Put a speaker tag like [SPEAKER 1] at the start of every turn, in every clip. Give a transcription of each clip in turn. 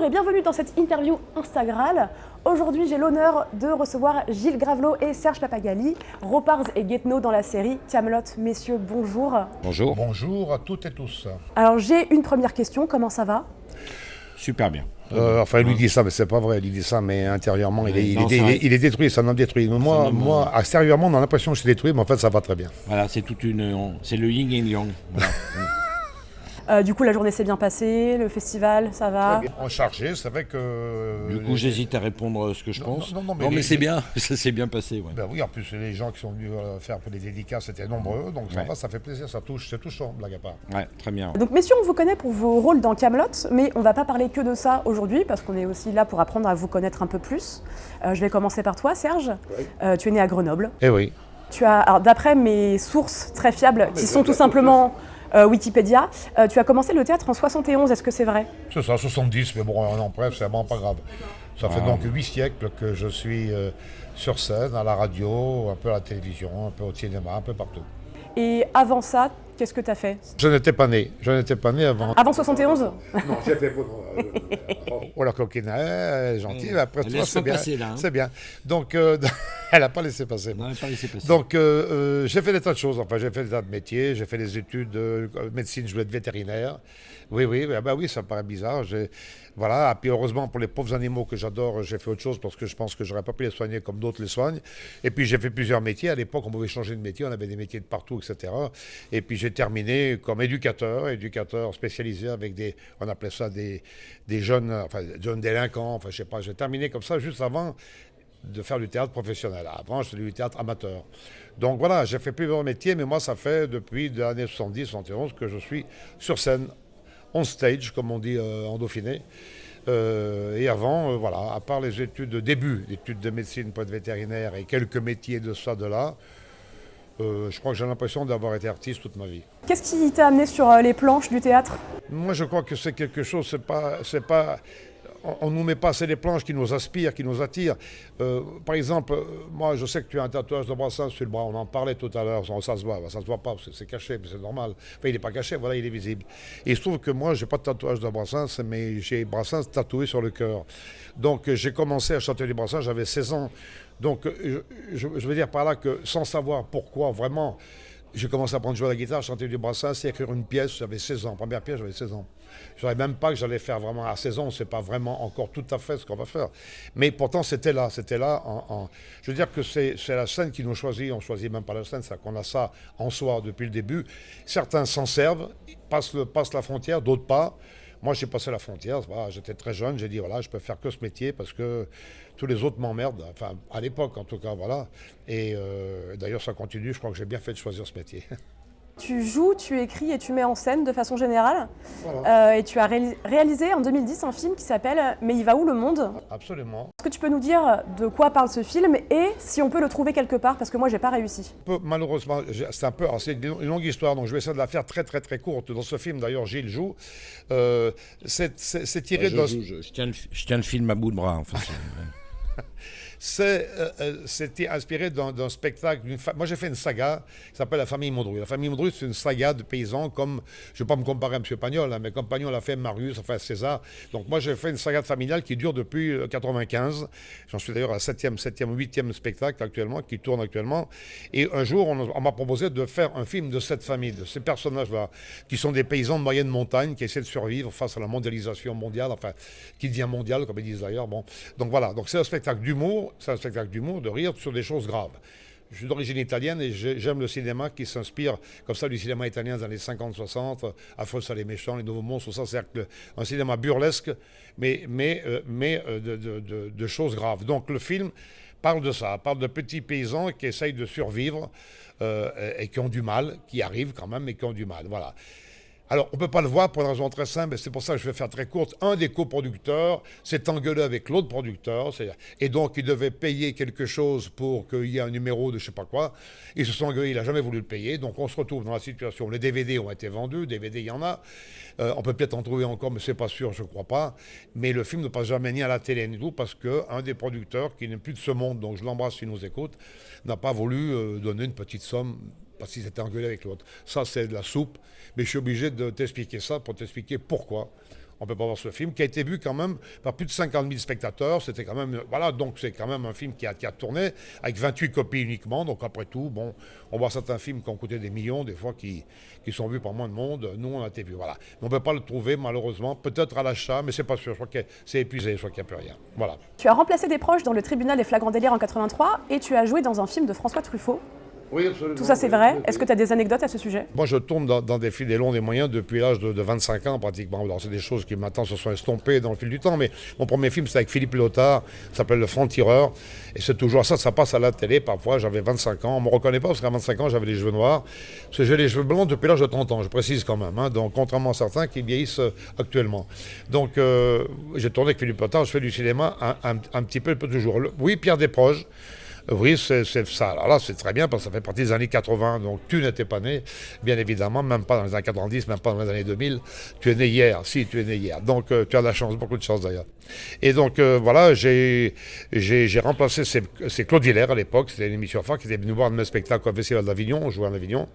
[SPEAKER 1] et bienvenue dans cette interview Instagram. Aujourd'hui, j'ai l'honneur de recevoir Gilles Gravelot et Serge Papagali, Roparz et Guetno dans la série Kaamelott. Messieurs, bonjour.
[SPEAKER 2] Bonjour.
[SPEAKER 3] Bonjour à toutes et tous.
[SPEAKER 1] Alors, j'ai une première question. Comment ça va?
[SPEAKER 2] Super bien.
[SPEAKER 3] Enfin, il lui dit ça, mais c'est pas vrai. Il lui dit ça, mais intérieurement, il est détruit. Ça n'en détruit. Moi, extérieurement, on a l'impression que c'est détruit, mais en fait, ça va très bien.
[SPEAKER 2] Voilà, c'est c'est le yin et le yang. Voilà.
[SPEAKER 1] Du coup, la journée s'est bien passée, le festival, ça va?
[SPEAKER 3] En chargé, c'est vrai que...
[SPEAKER 2] Du coup, j'hésite à répondre ce que je pense.
[SPEAKER 3] Non,
[SPEAKER 2] mais c'est bien, ça s'est bien passé. Ouais.
[SPEAKER 3] Ben oui, en plus, les gens qui sont venus faire des dédicaces étaient nombreux, donc ça va, ça fait plaisir, ça touche, c'est touchant, blague à part.
[SPEAKER 2] Ouais, très bien.
[SPEAKER 1] Donc, messieurs, on vous connaît pour vos rôles dans Kaamelott, mais on va pas parler que de ça aujourd'hui, parce qu'on est aussi là pour apprendre à vous connaître un peu plus. Je vais commencer par toi, Serge. Oui. Tu es né à Grenoble.
[SPEAKER 3] Eh oui.
[SPEAKER 1] Alors, d'après mes sources très fiables, qui sont tout simplement... Wikipédia, tu as commencé le théâtre en 71, est-ce que c'est vrai?
[SPEAKER 3] C'est ça, 70, mais bon, non, bref, c'est vraiment pas grave. Ça fait donc 8 siècles que je suis sur scène, à la radio, un peu à la télévision, un peu au cinéma, un peu partout.
[SPEAKER 1] Et avant ça, qu'est-ce que tu as fait?
[SPEAKER 3] Je n'étais pas né avant.
[SPEAKER 1] Avant 71?
[SPEAKER 3] Non, j'ai fait... Oh la coquine, elle est gentille, après toi c'est bien.
[SPEAKER 2] Passer, là, hein.
[SPEAKER 3] C'est bien. Donc, elle n'a pas laissé passer.
[SPEAKER 2] Non, elle n'a pas laissé passer.
[SPEAKER 3] Donc, j'ai fait des tas de choses. Enfin, j'ai fait des tas de métiers. J'ai fait des études de médecine, je voulais être vétérinaire. Oui, oui, ça me paraît bizarre. Voilà. Et puis, heureusement, pour les pauvres animaux que j'adore, j'ai fait autre chose parce que je pense que j'aurais pas pu les soigner comme d'autres les soignent. Et puis, j'ai fait plusieurs métiers. À l'époque, on pouvait changer de métier. On avait des métiers de partout, etc. Et puis, j'ai terminé comme éducateur spécialisé avec on appelait ça des jeunes, jeunes délinquants. Enfin, je sais pas. J'ai terminé comme ça juste avant de faire du théâtre professionnel. Avant, je faisais du théâtre amateur. Donc voilà, j'ai fait plusieurs métiers, mais moi, ça fait depuis l'année 70, 71 que je suis sur scène, on stage, comme on dit en Dauphiné. Et avant, voilà, à part les études de début, d'études de médecine, pas de vétérinaire et quelques métiers de ça, de là, je crois que j'ai l'impression d'avoir été artiste toute ma vie.
[SPEAKER 1] Qu'est-ce qui t'a amené sur les planches du théâtre?
[SPEAKER 3] Moi, je crois que c'est quelque chose, c'est pas on ne nous met pas assez les planches qui nous aspirent, qui nous attirent. Par exemple, moi, je sais que tu as un tatouage de Brassens sur le bras. On en parlait tout à l'heure. Ça se voit. Ça se voit pas, c'est caché, mais c'est normal. Enfin, il n'est pas caché, voilà, il est visible. Et il se trouve que moi, je n'ai pas de tatouage de Brassens, mais j'ai Brassens tatoué sur le cœur. Donc, j'ai commencé à chanter du Brassens, j'avais 16 ans. Donc, je veux dire par là que, sans savoir pourquoi, vraiment, j'ai commencé à jouer à la guitare, chanter du Brassens et écrire une pièce, j'avais 16 ans. Première pièce, j'avais 16 ans. Je ne savais même pas que j'allais faire vraiment à 16 ans, c'est pas vraiment encore tout à fait ce qu'on va faire. Mais pourtant, c'était là. Je veux dire que c'est la scène qui nous choisit, on ne choisit même pas la scène, c'est qu'on a ça en soi depuis le début. Certains s'en servent, passent la frontière, d'autres pas. Moi, j'ai passé la frontière, voilà, j'étais très jeune, j'ai dit, voilà, je peux faire que ce métier parce que tous les autres m'emmerdent, enfin, à l'époque en tout cas, voilà. Et d'ailleurs, ça continue, je crois que j'ai bien fait de choisir ce métier.
[SPEAKER 1] Tu joues, tu écris et tu mets en scène de façon générale.
[SPEAKER 3] Voilà.
[SPEAKER 1] Et tu as réalisé en 2010 un film qui s'appelle « Mais il va où le monde ?»
[SPEAKER 3] Absolument.
[SPEAKER 1] Est-ce que tu peux nous dire de quoi parle ce film et si on peut le trouver quelque part, parce que moi, j'ai pas réussi.
[SPEAKER 3] Malheureusement, c'est une longue histoire, donc je vais essayer de la faire très très très courte. Dans ce film, d'ailleurs, Gilles joue. C'est tiré de...
[SPEAKER 2] Je tiens le film à bout de bras, en fait.
[SPEAKER 3] C'était inspiré d'un spectacle. Moi, j'ai fait une saga qui s'appelle La famille Mondru. La famille Mondru, c'est une saga de paysans comme, je ne vais pas me comparer à M. Pagnol, hein, mais comme Pagnol a fait Marius, enfin César. Donc moi, j'ai fait une saga familiale qui dure depuis 95. J'en suis d'ailleurs à 7e ou 8e spectacle actuellement, qui tourne actuellement. Et un jour, on m'a proposé de faire un film de cette famille, de ces personnages-là, qui sont des paysans de moyenne montagne, qui essaient de survivre face à la mondialisation mondiale, enfin, qui devient mondiale, comme ils disent d'ailleurs. Bon. Donc voilà, donc c'est un spectacle d'humour. C'est un spectacle d'humour, de rire sur des choses graves. Je suis d'origine italienne et j'aime le cinéma qui s'inspire comme ça du cinéma italien des années 50-60, Affreux ça les méchants, Les Nouveaux Monstres, ça c'est un cinéma burlesque, mais de choses graves. Donc le film parle de ça, parle de petits paysans qui essayent de survivre et qui ont du mal, qui arrivent quand même, mais qui ont du mal. Voilà. Alors, on ne peut pas le voir pour une raison très simple, et c'est pour ça que je vais faire très courte. Un des coproducteurs s'est engueulé avec l'autre producteur, et donc il devait payer quelque chose pour qu'il y ait un numéro de je ne sais pas quoi. Ils se sont engueulés, il n'a jamais voulu le payer, donc on se retrouve dans la situation. Les DVD ont été vendus, DVD il y en a. On peut peut-être en trouver encore, mais c'est pas sûr, je ne crois pas. Mais le film ne passe jamais ni à la télé ni tout, parce qu'un des producteurs, qui n'est plus de ce monde, donc je l'embrasse s'il nous écoute, n'a pas voulu donner une petite somme parce qu'ils étaient engueulés avec l'autre. Ça, c'est de la soupe, mais je suis obligé de t'expliquer ça pour t'expliquer pourquoi on peut pas voir ce film, qui a été vu quand même par plus de 50 000 spectateurs. C'était quand même, voilà, donc c'est quand même un film qui a tourné avec 28 copies uniquement. Donc après tout, bon, on voit certains films qui ont coûté des millions, des fois qui sont vus par moins de monde. Nous, on a été vus, voilà. Mais on peut pas le trouver, malheureusement. Peut-être à l'achat, mais c'est pas sûr. Je crois que c'est épuisé, je crois qu'il n'y a plus rien. Voilà.
[SPEAKER 1] Tu as remplacé des proches dans le tribunal des flagrants délires en 83 et tu as joué dans un film de François Truffaut.
[SPEAKER 3] Oui, absolument.
[SPEAKER 1] Tout ça, c'est vrai.
[SPEAKER 3] Oui.
[SPEAKER 1] Est-ce que tu as des anecdotes à ce sujet?
[SPEAKER 3] Moi, je tourne dans des films des longs, des moyens depuis l'âge de 25 ans pratiquement. Alors, c'est des choses qui maintenant se sont estompées dans le fil du temps, mais mon premier film, c'est avec Philippe Léotard, ça s'appelle Le Franc-Tireur, et c'est toujours ça passe à la télé. Parfois, j'avais 25 ans, on ne me reconnaît pas parce qu'à 25 ans, j'avais les cheveux noirs, parce que j'ai les cheveux blancs depuis l'âge de 30 ans, je précise quand même, hein, donc contrairement à certains qui vieillissent actuellement. Donc, j'ai tourné avec Philippe Léotard, je fais du cinéma un petit peu toujours. Oui, Pierre Desproges. Oui, c'est ça. Alors là, c'est très bien parce que ça fait partie des années 80. Donc, tu n'étais pas né, bien évidemment, même pas dans les années 90, même pas dans les années 2000. Tu es né hier. Si, tu es né hier. Donc, tu as de la chance, beaucoup de chance d'ailleurs. Et donc, voilà, j'ai remplacé, c'est Claude Villers à l'époque. C'était une émission phare qui était venu voir un de mes spectacles au Festival d'Avignon. On jouait en Avignon.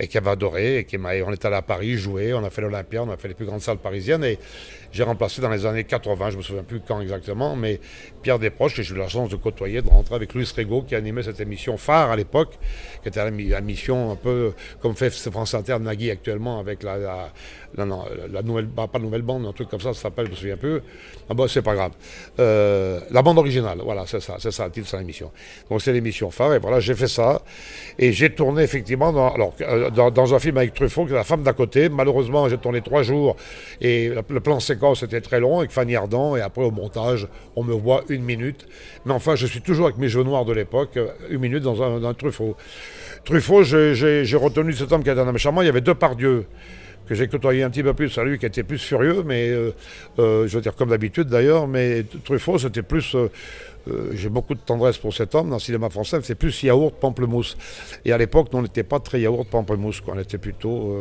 [SPEAKER 3] Et qui avait adoré, et on est allé à Paris jouer, on a fait l'Olympia, on a fait les plus grandes salles parisiennes, et j'ai remplacé dans les années 80, je me souviens plus quand exactement, mais Pierre Desproges, que j'ai eu la chance de côtoyer, de rentrer avec Louis Régaud, qui animait cette émission phare à l'époque, qui était une émission un peu comme fait France Inter Nagui actuellement, avec la nouvelle, pas nouvelle bande, un truc comme ça s'appelle, je me souviens plus. Ah bon, c'est pas grave. La bande originale, voilà, c'est ça le titre de l'émission. Donc c'est l'émission phare, et voilà, j'ai fait ça, et j'ai tourné effectivement dans un film avec Truffaut, qui est La femme d'à côté. Malheureusement, j'ai tourné 3 jours, et le plan séquence était très long, avec Fanny Ardant, et après au montage, on me voit 1 minute. Mais enfin, je suis toujours avec mes cheveux noirs de l'époque, 1 minute dans un Truffaut. Truffaut, j'ai retenu cet homme qui était un homme charmant. Il y avait Depardieu, que j'ai côtoyé un petit peu plus, lui qui était plus furieux, mais je veux dire comme d'habitude d'ailleurs, mais Truffaut c'était plus, j'ai beaucoup de tendresse pour cet homme dans le cinéma français, c'est plus yaourt, pamplemousse. Et à l'époque, nous, on n'était pas très yaourt, pamplemousse, quoi. On était plutôt,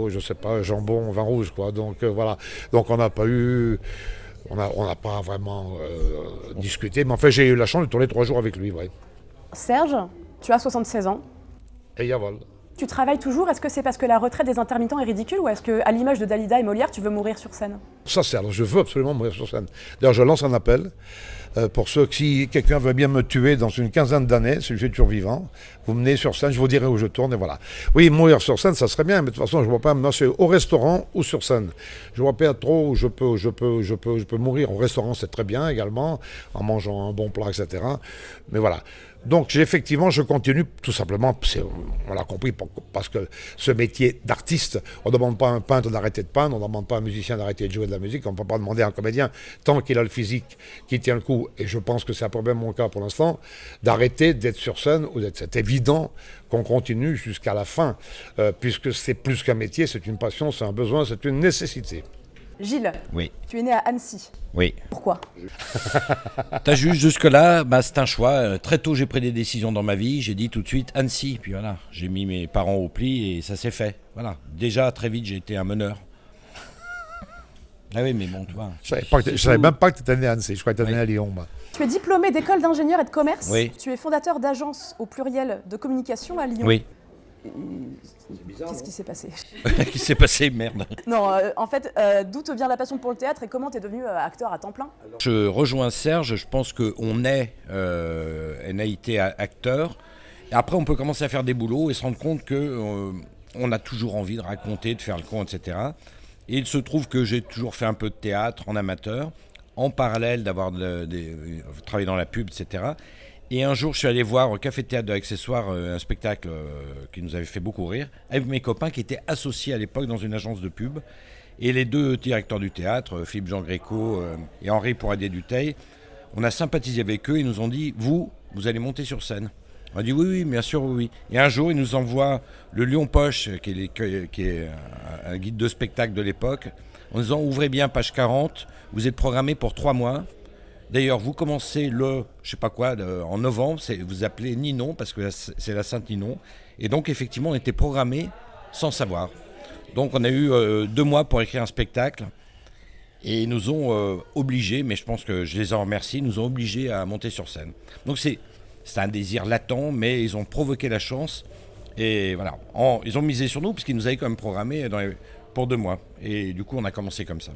[SPEAKER 3] je sais pas, jambon, vin rouge, quoi. Donc voilà, donc on n'a pas eu... On n'a pas vraiment discuté, mais en fait j'ai eu la chance de tourner 3 jours avec lui, ouais.
[SPEAKER 1] Serge, tu as 76 ans.
[SPEAKER 3] Et Yavol.
[SPEAKER 1] Tu travailles toujours, est-ce que c'est parce que la retraite des intermittents est ridicule ou est-ce qu'à l'image de Dalida et Molière, tu veux mourir sur scène?
[SPEAKER 3] Ça, alors je veux absolument mourir sur scène. D'ailleurs, je lance un appel pour ceux si quelqu'un veut bien me tuer dans une quinzaine d'années, si je suis toujours vivant, vous menez sur scène, je vous dirai où je tourne et voilà. Oui, mourir sur scène, ça serait bien, mais de toute façon, je vois pas, moi, c'est au restaurant ou sur scène. Je vois pas trop où je peux mourir. Au restaurant, c'est très bien également, en mangeant un bon plat, etc. Mais voilà. Donc effectivement, je continue tout simplement, on l'a compris, parce que ce métier d'artiste, on ne demande pas à un peintre d'arrêter de peindre, on ne demande pas à un musicien d'arrêter de jouer de la musique, on ne peut pas demander à un comédien, tant qu'il a le physique qui tient le coup, et je pense que c'est à peu près mon cas pour l'instant, d'arrêter d'être sur scène, ou d'être, c'est évident qu'on continue jusqu'à la fin, puisque c'est plus qu'un métier, c'est une passion, c'est un besoin, c'est une nécessité.
[SPEAKER 1] Gilles,
[SPEAKER 2] Oui.
[SPEAKER 1] tu es né à Annecy.
[SPEAKER 2] Oui.
[SPEAKER 1] Pourquoi?
[SPEAKER 2] T'as juste jusque-là, c'est un choix. Très tôt, j'ai pris des décisions dans ma vie. J'ai dit tout de suite Annecy. Puis voilà, j'ai mis mes parents au pli et ça s'est fait. Voilà. Déjà, très vite, j'ai été un meneur. Ah oui, mais bon, tu vois.
[SPEAKER 3] Je savais même pas que tu étais né à Annecy, je crois que tu étais né à Lyon. Moi.
[SPEAKER 1] Tu es diplômé d'école d'ingénieur et de commerce.
[SPEAKER 2] Oui.
[SPEAKER 1] Tu es fondateur d'agence au pluriel de communication à Lyon.
[SPEAKER 2] Oui.
[SPEAKER 1] Qu'est-ce qui s'est passé?
[SPEAKER 2] Qu'est-ce qui s'est passé, merde?
[SPEAKER 1] Non, en fait, d'où te vient la passion pour le théâtre et comment tu es devenu acteur à temps plein?
[SPEAKER 2] Je rejoins Serge, je pense qu'on est été acteur. Et après, on peut commencer à faire des boulots et se rendre compte qu'on a toujours envie de raconter, de faire le con, etc. Et il se trouve que j'ai toujours fait un peu de théâtre en amateur, en parallèle d'avoir travaillé dans la pub, etc. Et un jour, je suis allé voir au Café Théâtre de l'Accessoire un spectacle qui nous avait fait beaucoup rire, avec mes copains qui étaient associés à l'époque dans une agence de pub. Et les 2 directeurs du théâtre, Philippe Jean Gréco et Henri Pouradier-Dutheil, on a sympathisé avec eux. Ils nous ont dit, vous allez monter sur scène. On a dit oui, bien sûr, oui. Et un jour, ils nous envoient le Lion Poche, qui est un guide de spectacle de l'époque, en disant, ouvrez bien page 40, vous êtes programmé pour 3 mois. D'ailleurs, vous commencez en novembre, vous appelez Ninon, parce que c'est la Sainte Ninon. Et donc, effectivement, on était programmés sans savoir. Donc, on a eu 2 mois pour écrire un spectacle. Et ils nous ont obligés, mais je pense que je les en remercie, ils nous ont obligés à monter sur scène. Donc, c'est un désir latent, mais ils ont provoqué la chance. Et voilà, ils ont misé sur nous, parce qu'ils nous avaient quand même programmés pour 2 mois. Et du coup, on a commencé comme ça.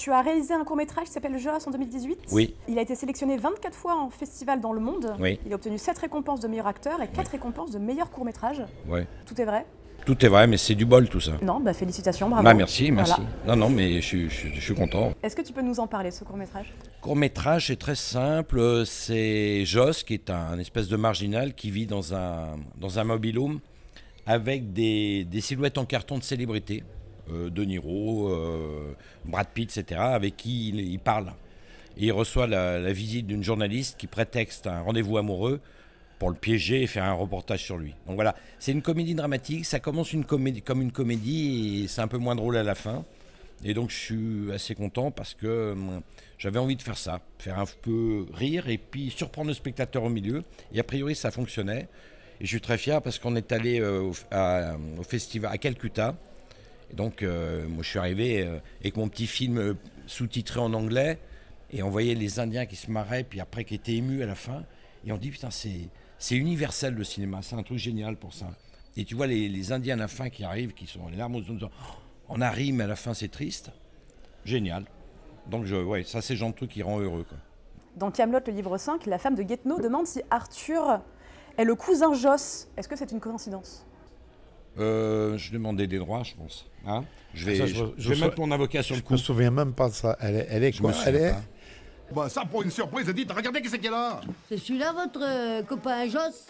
[SPEAKER 1] tu as réalisé un court-métrage qui s'appelle Joss en 2018.
[SPEAKER 2] Oui.
[SPEAKER 1] Il a été sélectionné 24 fois en festival dans le monde.
[SPEAKER 2] Oui.
[SPEAKER 1] Il a obtenu 7 récompenses de meilleur acteur et 4 récompenses de meilleur court-métrage.
[SPEAKER 2] Ouais.
[SPEAKER 1] Tout est vrai?
[SPEAKER 2] Tout est vrai, mais c'est du bol tout ça.
[SPEAKER 1] Non, bah félicitations, bravo.
[SPEAKER 2] Bah merci.
[SPEAKER 1] Voilà.
[SPEAKER 2] Non, non, mais je suis content.
[SPEAKER 1] Est-ce que tu peux nous en parler, ce court-métrage?
[SPEAKER 2] Court-métrage, c'est très simple. C'est Joss, qui est un espèce de marginal qui vit dans un mobil-home avec des silhouettes en carton de célébrités. De Niro, Brad Pitt, etc., avec qui il parle. Et il reçoit la visite d'une journaliste qui prétexte un rendez-vous amoureux pour le piéger et faire un reportage sur lui. Donc voilà, c'est une comédie dramatique, ça commence comme une comédie et c'est un peu moins drôle à la fin. Et donc je suis assez content parce que j'avais envie de faire ça, faire un peu rire et puis surprendre le spectateur au milieu. Et a priori ça fonctionnait. Et je suis très fier parce qu'on est allé au festival à Calcutta. Et donc moi je suis arrivé avec mon petit film sous-titré en anglais et on voyait les Indiens qui se marraient puis après qui étaient émus à la fin. Et on dit putain c'est universel le cinéma, c'est un truc génial pour ça. Et tu vois les Indiens à la fin qui arrivent, qui sont les larmes aux yeux, on arrive mais à la fin c'est triste. Génial. Donc ouais, ça c'est le genre de truc qui rend heureux, quoi.
[SPEAKER 1] Dans Kaamelott, le livre 5, la femme de Guetno demande si Arthur est le cousin Joss. Est-ce que c'est une coïncidence?
[SPEAKER 2] Je demandais des droits, je pense. Hein, je vais
[SPEAKER 3] je
[SPEAKER 2] mettre mon avocat sur le
[SPEAKER 3] Je
[SPEAKER 2] coup.
[SPEAKER 3] me souviens même pas de ça. Elle est
[SPEAKER 2] Je me
[SPEAKER 3] quoi?
[SPEAKER 2] souviens
[SPEAKER 3] Elle est...
[SPEAKER 2] pas.
[SPEAKER 4] Bah ça pour une surprise, dites, regardez qui c'est qu'elle a.
[SPEAKER 5] C'est celui-là votre copain Joss?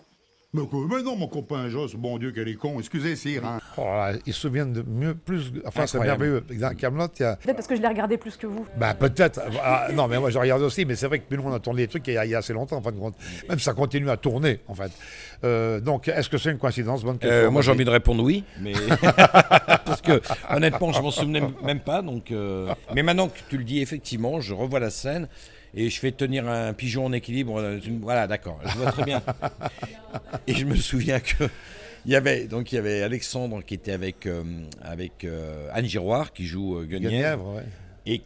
[SPEAKER 4] Mais non, mon copain Joss, bon Dieu qu'elle est con, excusez sire. Hein.
[SPEAKER 3] Oh là, ils se souviennent de mieux, plus... Enfin, c'est
[SPEAKER 2] Incroyable.
[SPEAKER 3] merveilleux. Dans Kaamelott, il y a...
[SPEAKER 1] Peut-être parce que je l'ai regardé plus que vous.
[SPEAKER 3] Bah peut-être. Non, mais moi je regarde aussi, mais c'est vrai que nous on a tourné des trucs il y a assez longtemps, en fin de compte. Même ça continue à tourner, en fait. Donc, est-ce que c'est une coïncidence? Bonne question.
[SPEAKER 2] Moi j'ai envie de répondre oui, mais parce que honnêtement je m'en souvenais même pas. Donc, mais maintenant que tu le dis, effectivement, je revois la scène et je fais tenir un pigeon en équilibre. Voilà, d'accord, je vois très bien. Et je me souviens que il y avait Alexandre qui était avec Anne Giroir qui joue Guenièvre.
[SPEAKER 3] Guenièvre, ouais.
[SPEAKER 2] Et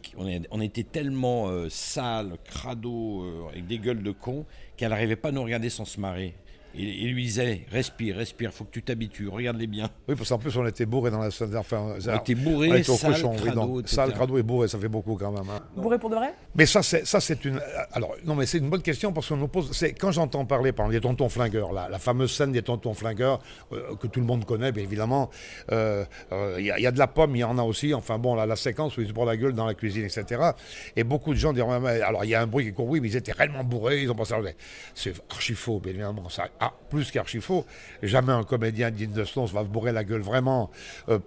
[SPEAKER 2] on était tellement sales, crado, avec des gueules de cons, qu'elle n'arrivait pas à nous regarder sans se marrer. Et il lui disait, respire, faut que tu t'habitues, regarde-les bien.
[SPEAKER 3] Oui, parce qu'en plus on était bourrés dans la scène. Enfin,
[SPEAKER 2] On était bourrés,
[SPEAKER 3] on était au
[SPEAKER 2] sales,
[SPEAKER 3] cochon, oui,
[SPEAKER 2] crado,
[SPEAKER 3] donc,
[SPEAKER 2] etc.
[SPEAKER 3] sale, crado et bourré, ça fait beaucoup quand même. Hein.
[SPEAKER 1] Bourré pour de vrai?
[SPEAKER 3] Mais ça c'est une... Alors, non, mais c'est une bonne question parce qu'on nous pose... Quand j'entends parler, par exemple, des tontons flingueurs, la fameuse scène des tontons flingueurs, que tout le monde connaît, bien évidemment, il y a de la pomme, il y en a aussi, enfin bon, la séquence où ils se bourrent la gueule dans la cuisine, etc. Et beaucoup de gens diront, alors il y a un bruit qui court, oui, mais ils étaient réellement bourrés, ils ont pensé... C'est archi faux, bien évidemment, ça, plus qu'archi faux. Jamais un comédien digne de ce nom va se bourrer la gueule vraiment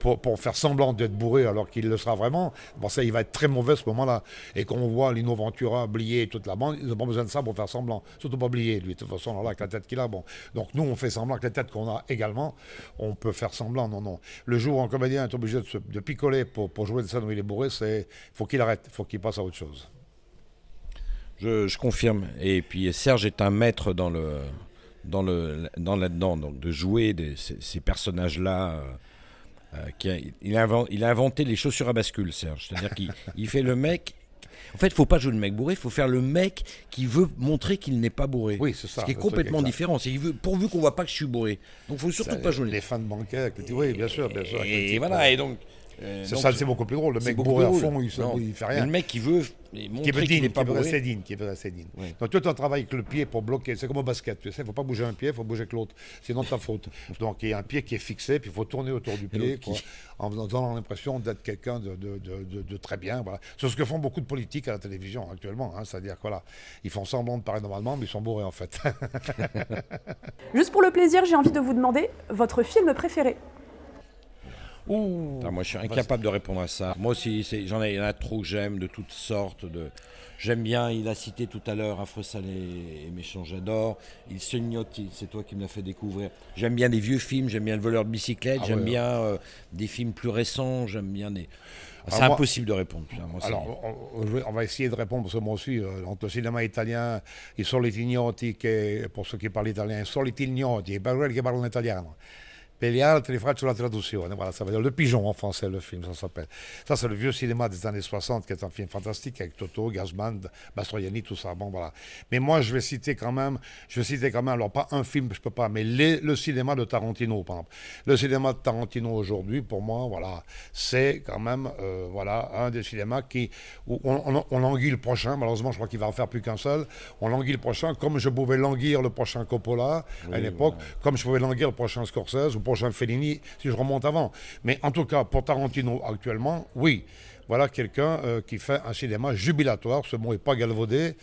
[SPEAKER 3] pour faire semblant d'être bourré alors qu'il le sera vraiment. Bon, ça, il va être très mauvais à ce moment-là. Et quand on voit Lino Ventura, Blier et toute la bande, ils n'ont pas besoin de ça pour faire semblant. Surtout pas Blier, lui, de toute façon, là, avec la tête qu'il a. Bon. Donc nous, on fait semblant avec la tête qu'on a également. On peut faire semblant, non. Le jour où un comédien est obligé de picoler pour jouer une scène où il est bourré, faut qu'il arrête, faut qu'il passe à autre chose.
[SPEAKER 2] Je confirme. Et puis Serge est un maître dans là-dedans, donc de jouer ces personnages-là. Il a inventé les chaussures à bascule, Serge. C'est-à-dire qu'il fait le mec. En fait, il ne faut pas jouer le mec bourré, il faut faire le mec qui veut montrer qu'il n'est pas bourré.
[SPEAKER 3] Oui, c'est ça.
[SPEAKER 2] Ce qui est complètement différent. C'est pourvu qu'on ne voit pas que je suis bourré. Donc, il ne faut surtout pas jouer
[SPEAKER 3] les fins de banquet. Oui, bien sûr.
[SPEAKER 2] Et voilà, et donc.
[SPEAKER 3] Ça, c'est beaucoup plus drôle. Le mec bourré à fond, il fait rien.
[SPEAKER 2] Le mec qui veut montrer qu'il n'est pas bourré.
[SPEAKER 3] Qui veut rester digne.
[SPEAKER 2] Oui.
[SPEAKER 3] Donc toi, tu travailles avec le pied pour bloquer. C'est comme au basket, tu sais. Il ne faut pas bouger un pied, il faut bouger que l'autre. Sinon, ta faute. Donc il y a un pied qui est fixé, puis il faut tourner autour du pied, en donnant l'impression d'être quelqu'un de très bien. Voilà. C'est ce que font beaucoup de politiques à la télévision actuellement. Hein. C'est-à-dire que voilà, ils font semblant de parler normalement, mais ils sont bourrés en fait.
[SPEAKER 1] Juste pour le plaisir, j'ai envie de vous demander votre film préféré.
[SPEAKER 2] Moi, je suis incapable de répondre à ça. Moi aussi, il y en a trop que j'aime, de toutes sortes. J'aime bien, il a cité tout à l'heure Affreux, salé et méchant, j'adore. Il se gnotte, c'est toi qui me l'as fait découvrir. J'aime bien des vieux films, j'aime bien Le voleur de bicyclette, j'aime bien des films plus récents, j'aime bien des... C'est impossible de répondre.
[SPEAKER 3] Alors, on va essayer de répondre, parce que moi aussi, entre le cinéma italien, I soliti ignoti, pour ceux qui parlent italien, I soliti ignoti, quelli che parlano italiano. Per gli altri faccio la traduzione, voilà, ça veut dire Le Pigeon en français, le film, ça s'appelle. Ça, c'est le vieux cinéma des années 60, qui est un film fantastique avec Toto, Gassman, Mastroianni, tout ça. Bon, voilà. Mais moi, je vais citer quand même, alors pas un film, je peux pas, mais le cinéma de Tarantino, par exemple. Le cinéma de Tarantino aujourd'hui, pour moi, voilà, c'est quand même, voilà, un des cinémas où on languit le prochain. Malheureusement, je crois qu'il va en faire plus qu'un seul. On languit le prochain, comme je pouvais languir le prochain Coppola à une époque, comme je pouvais languir le prochain Scorsese ou le prochain Fellini, si je remonte avant. Mais en tout cas, pour Tarantino actuellement, oui. Voilà quelqu'un qui fait un cinéma jubilatoire. Ce mot n'est pas galvaudé.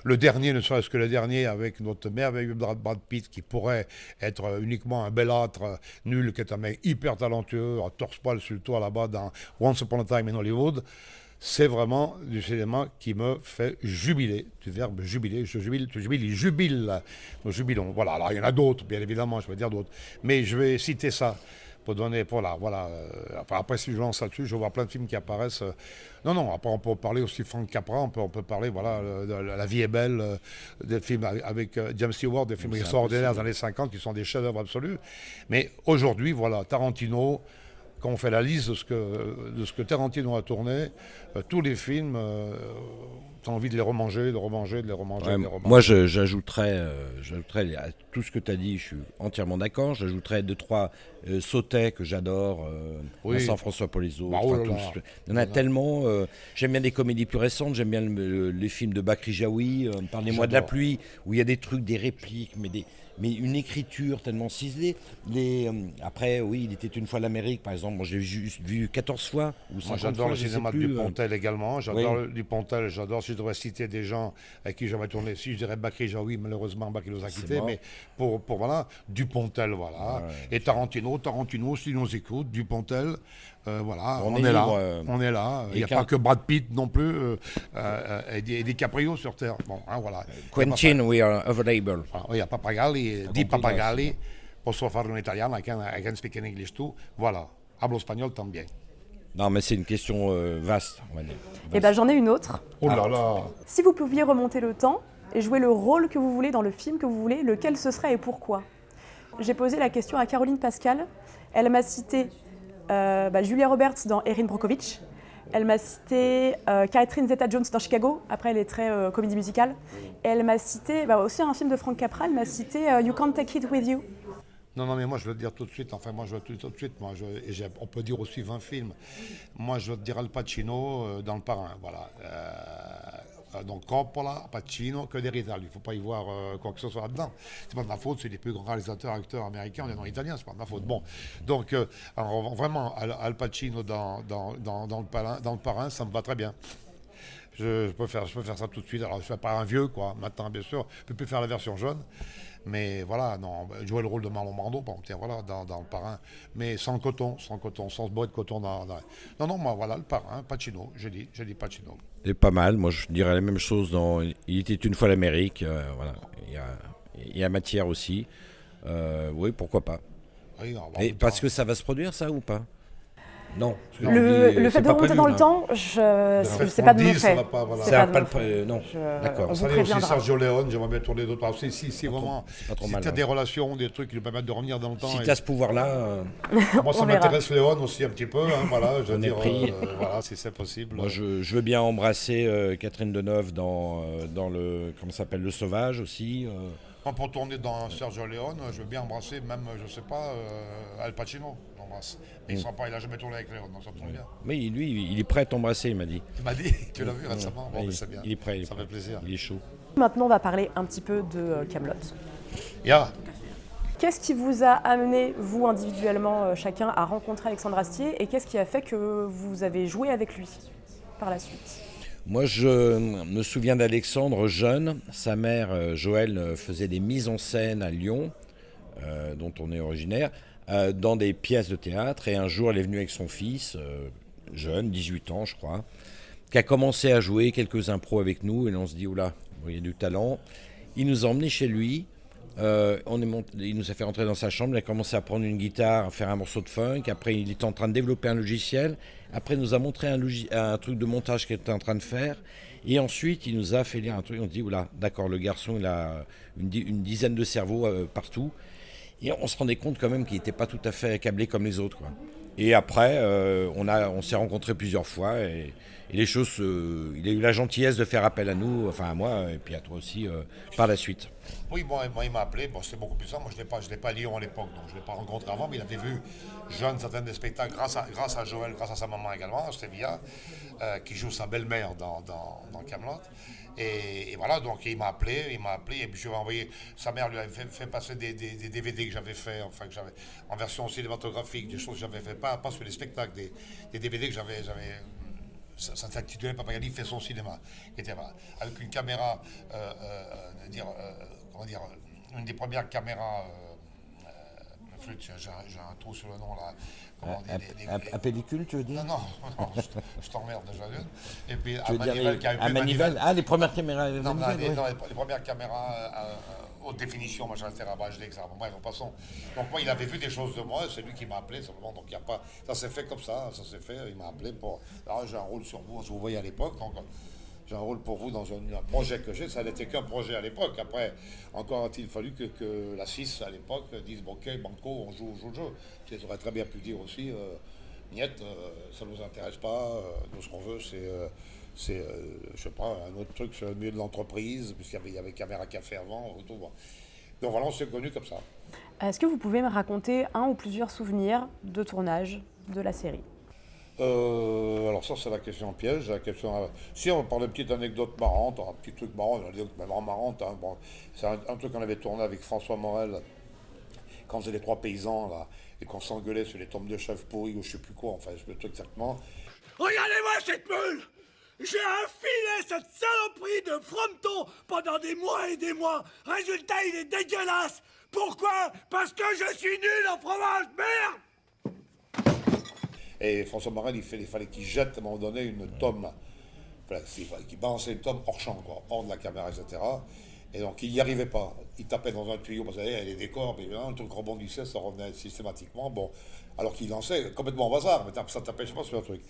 [SPEAKER 3] Le dernier, ne serait-ce que le dernier, avec notre merveilleux Brad Pitt, qui pourrait être uniquement un belâtre nul, qui est un mec hyper talentueux, à torse-poil sur le toit là-bas dans Once Upon a Time in Hollywood. C'est vraiment du cinéma qui me fait jubiler, du verbe jubiler, je jubile, tu jubiles, il jubile, nous jubilons. Voilà, alors il y en a d'autres, bien évidemment, je vais dire d'autres, mais je vais citer ça pour donner, voilà. Après, si je lance là-dessus, je vois plein de films qui apparaissent. Non, après on peut parler aussi de Frank Capra, on peut parler, voilà, de La vie est belle, des films avec James Stewart, des films extraordinaires des années 50 qui sont des chefs-d'œuvre absolus. Mais aujourd'hui, voilà, Tarantino. Quand on fait la liste de ce que Tarantino a tourné, tous les films, tu as envie de les remanger, de les remanger.
[SPEAKER 2] Moi, j'ajouterais à tout ce que tu as dit, je suis entièrement d'accord. J'ajouterais 2-3 Sautet que j'adore, Vincent François Polizo. Il y en a tellement. J'aime bien des comédies plus récentes, j'aime bien les films de Bakri Jaoui, Parlez-moi de la pluie, où il y a des trucs, des répliques, mais une écriture tellement ciselée. Après, oui, il était une fois l'Amérique, par exemple. Bon, j'ai juste vu 14 fois ou 50
[SPEAKER 3] Moi, j'adore
[SPEAKER 2] fois,
[SPEAKER 3] le
[SPEAKER 2] je sais
[SPEAKER 3] cinéma de
[SPEAKER 2] plus,
[SPEAKER 3] Dupontel également. J'adore Dupontel. J'adore, si je devrais citer des gens avec qui j'avais tourné, si je dirais Bakri Jaoui, malheureusement, Bakri nous a quittés. Mais pour voilà, Dupontel, voilà. Ouais. Et Tarantino, s'il nous écoute, Dupontel. Voilà, on est là. On est là. Il n'y a pas que Brad Pitt non plus et DiCaprio sur Terre. Bon, hein, voilà.
[SPEAKER 2] Quentin, we are available.
[SPEAKER 3] Il y a Papagalli, Di Papagalli. Posso farlo in italiano, I can speak in English too. Voilà. Hablo espagnol también.
[SPEAKER 2] Non, mais c'est une question vaste, on va dire.
[SPEAKER 1] Eh ben, j'en ai une autre.
[SPEAKER 3] Oh là là.
[SPEAKER 1] Si vous pouviez remonter le temps et jouer le rôle que vous voulez dans le film que vous voulez, lequel ce serait et pourquoi? J'ai posé la question à Caroline Pascal. Elle m'a cité Julia Roberts dans Erin Brockovich. Elle m'a cité Catherine Zeta-Jones dans Chicago. Après, elle est très comédie musicale. Et elle m'a cité aussi un film de Frank Capra. Elle m'a cité You Can't Take It With You.
[SPEAKER 3] Non, mais moi je veux te dire tout de suite, on peut dire aussi 20 films. Moi je veux te dire Al Pacino dans Le Parrain, voilà. Donc Coppola, Pacino, que des Rital. Il ne faut pas y voir quoi que ce soit là-dedans. C'est pas de ma faute, c'est les plus grands réalisateurs, acteurs américains, on est dans l'italien, c'est pas de ma faute. Bon, donc alors, vraiment, Al Pacino dans le Parrain, ça me va très bien. Je peux faire ça tout de suite. Alors je ne fais pas un vieux, quoi. Maintenant, bien sûr, je ne peux plus faire la version jeune. Mais voilà, non, jouer le rôle de Marlon Brando, bon, tiens, voilà, dans Le Parrain, mais sans coton, sans ce bois de coton. Non, moi, voilà, Le Parrain, Pacino, j'ai dit Pacino.
[SPEAKER 2] C'est pas mal, moi je dirais la même chose dans Il était une fois l'Amérique, voilà, il y a matière aussi, oui, pourquoi pas. Oui, parce que ça va se produire, ça, ou pas? Non.
[SPEAKER 1] Le fait de remonter dans le temps, c'est pas de mon fait.
[SPEAKER 2] Non, d'accord.
[SPEAKER 3] Ça aussi Sergio Leone, j'aimerais bien tourner d'autres. Si vraiment, si tu as des relations, des trucs qui nous permettent de revenir dans le temps.
[SPEAKER 2] Si tu as ce pouvoir-là.
[SPEAKER 3] Moi, ça m'intéresse Leone aussi un petit peu. Voilà, je veux dire, voilà, si c'est possible.
[SPEAKER 2] Moi, je veux bien embrasser Catherine Deneuve dans le. Comment ça s'appelle? Le Sauvage aussi.
[SPEAKER 3] Pour tourner dans Sergio Leone, je veux bien embrasser même, je sais pas, Al Pacino. Mais il n'a jamais tourné avec Léon, donc ça tombe bien.
[SPEAKER 2] Mais lui, il est prêt à t'embrasser, il m'a dit.
[SPEAKER 3] Il m'a dit, tu l'as vu récemment, bon, c'est bien.
[SPEAKER 2] Il est prêt,
[SPEAKER 3] ça fait plaisir.
[SPEAKER 2] Il est chaud.
[SPEAKER 1] Maintenant, on va parler un petit peu de Kaamelott. Qu'est-ce qui vous a amené, vous individuellement, chacun, à rencontrer Alexandre Astier, et qu'est-ce qui a fait que vous avez joué avec lui par la suite?
[SPEAKER 2] Moi, je me souviens d'Alexandre jeune. Sa mère, Joëlle, faisait des mises en scène à Lyon, dont on est originaire, dans des pièces de théâtre. Et un jour, elle est venue avec son fils, jeune, 18 ans, je crois, qui a commencé à jouer quelques impros avec nous. Et on se dit, oula, il y a du talent. Il nous a emmenés chez lui. Il nous a fait rentrer dans sa chambre. Il a commencé à prendre une guitare, à faire un morceau de funk. Après, il était en train de développer un logiciel. Après, il nous a montré un truc de montage qu'il était en train de faire. Et ensuite, il nous a fait lire un truc. On se dit, oula, d'accord, le garçon, il a une dizaine de cerveaux partout. Et on se rendait compte quand même qu'il n'était pas tout à fait accablé comme les autres, quoi. Et après, on s'est rencontrés plusieurs fois et les choses, il a eu la gentillesse de faire appel à nous, enfin à moi et puis à toi aussi par la suite.
[SPEAKER 3] Oui, moi, il m'a appelé, bon, c'est beaucoup plus simple. Moi, je l'ai pas à Lyon à l'époque, donc je ne l'ai pas rencontré avant, mais il avait vu jeune certains des spectacles grâce à Joël, grâce à sa maman également, Stevia, qui joue sa belle-mère dans Kaamelott. Et voilà, donc il m'a appelé, et puis je lui ai envoyé, sa mère lui avait fait passer des DVD que j'avais fait, enfin que j'avais en version cinématographique, des choses que j'avais fait, pas sur les spectacles, des DVD que j'avais ça s'intitulait Papagali fait son cinéma, qui était avec une caméra, comment dire, une des premières caméras, j'ai un trou sur le nom là.
[SPEAKER 2] À pellicule, tu veux dire?
[SPEAKER 3] Non, je t'emmerde déjà. Et puis
[SPEAKER 2] Tu veux dire à manivelle? Ah, les premières caméras.
[SPEAKER 3] Non, les premières caméras haute définition, moi j'arrêtais à HD, etc. Bon, bref, passons. Donc moi, il avait vu des choses de moi, c'est lui qui m'a appelé simplement. Donc il y a pas, ça s'est fait comme ça fait. Il m'a appelé pour. Alors j'ai un rôle sur vous, vous voyez à l'époque. Donc j'ai un rôle pour vous dans un projet que j'ai. Ça n'était qu'un projet à l'époque. Après, encore a-t-il fallu que la 6 à l'époque dise bon, ok, banco, on joue le jeu. Tu aurais très bien pu dire aussi, Niette, ça ne nous intéresse pas. Nous, ce qu'on veut, c'est je sais pas, un autre truc sur le milieu de l'entreprise, puisqu'il y avait Caméra Café avant. Tout, bon. Donc voilà, on s'est connus comme ça.
[SPEAKER 1] Est-ce que vous pouvez me raconter un ou plusieurs souvenirs de tournage de la série?
[SPEAKER 3] Alors ça, c'est la question piège. Si on parle de petites anecdotes marrantes, un petit truc marrant, une anecdote vraiment marrante, hein, bon, c'est un truc qu'on avait tourné avec François Morel, quand on faisait les 3 paysans, là, et qu'on s'engueulait sur les tombes de chèvres pourris ou je sais plus quoi, enfin, je me truc exactement.
[SPEAKER 6] Regardez-moi cette meule! J'ai enfilé cette saloperie de frometon pendant des mois et des mois. Résultat, il est dégueulasse. Pourquoi? Parce que je suis nul en fromage, merde!
[SPEAKER 3] Et François Morel, il fallait qu'il jette à un moment donné une tome, qu'il balançait une tome hors champ, quoi, hors de la caméra, etc. Et donc il n'y arrivait pas. Il tapait dans un tuyau, parce qu'il y avait les décors, mais le truc rebondissait, ça revenait systématiquement. Bon, alors qu'il lançait complètement au hasard, mais ça tapait, je sais pas, sur un truc.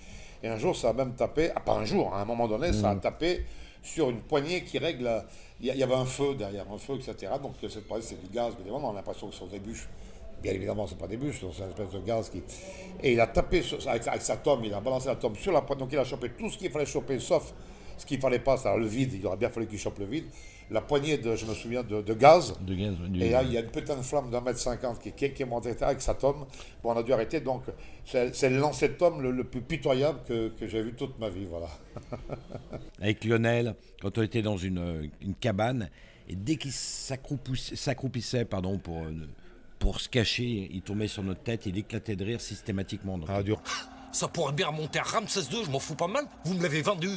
[SPEAKER 3] Et un jour, ça a même tapé, pas un jour, hein, à un moment donné, ça a tapé sur une poignée qui règle. Il y avait un feu derrière, etc. Donc cette poignée, c'est du gaz, mais évidemment, on a l'impression que ce sont des bûches. Bien évidemment, c'est pas des bûches, c'est une espèce de gaz qui. Et il a tapé avec sa tome, il a balancé la tome sur la poignée, donc il a chopé tout ce qu'il fallait choper, sauf ce qu'il fallait pas, c'est-à-dire le vide, il aurait bien fallu qu'il chope le vide. La poignée je me souviens, de gaz.
[SPEAKER 2] De gaz,
[SPEAKER 3] et là, il y a une putain de flamme d'1,50 m qui est montée avec sa tome. Bon, on a dû arrêter, donc c'est le lancer de tome le plus pitoyable que j'ai vu toute ma vie, voilà.
[SPEAKER 2] Avec Lionel, quand on était dans une cabane, et dès qu'il s'accroupissait pour se cacher, il tombait sur notre tête, il éclatait de rire systématiquement. Donc.
[SPEAKER 3] Dur.
[SPEAKER 6] Ça pourrait bien remonter à Ramsès II, je m'en fous pas mal. Vous me l'avez vendu.